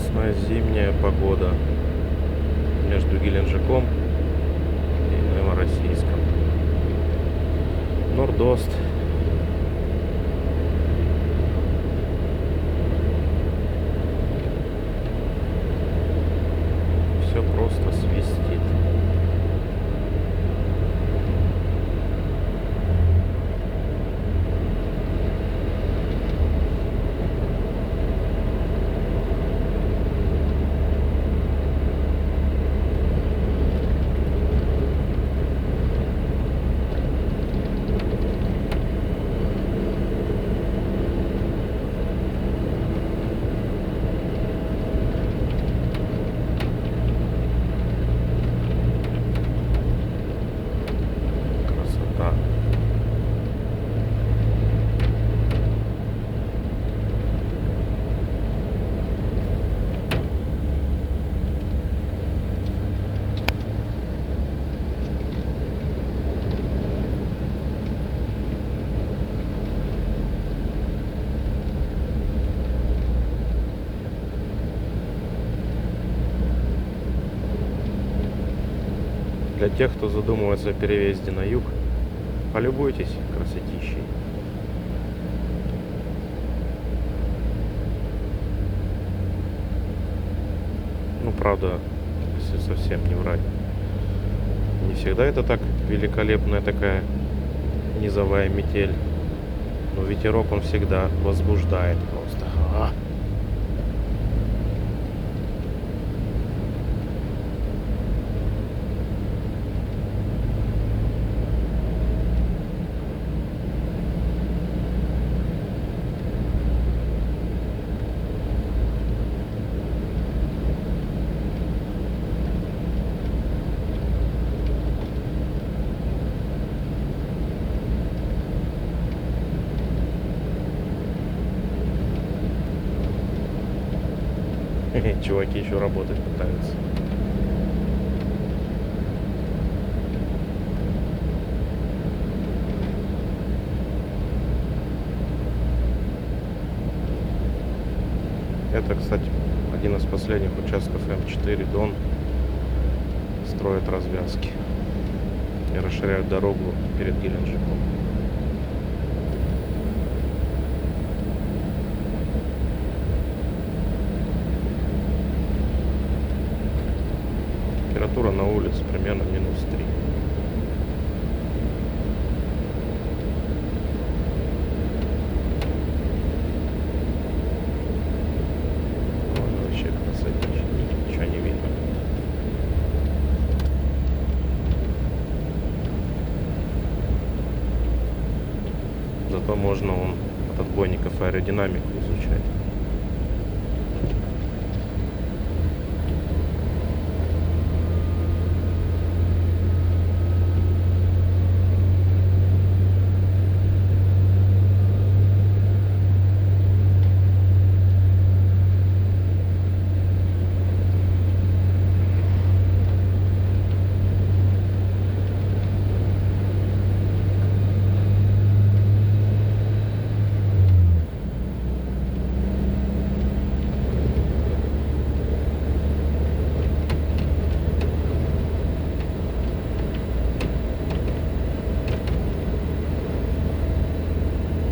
прекрасная зимняя погода между Геленджиком и Новороссийском. Нордост. Все просто свистит. Красота. Для тех, кто задумывается о переезде на юг, полюбуйтесь красотищей. Ну, правда, если совсем не врать, не всегда это так великолепная такая низовая метель. Но ветерок, он всегда возбуждает просто. Чуваки еще работать пытаются. Это, кстати, один из последних участков М4 Дон. Строят развязки и расширяют дорогу перед Геленджиком. Температура на улице примерно -3. Ой, вообще красотища, ничего не видно. Зато можно от отбойников аэродинамику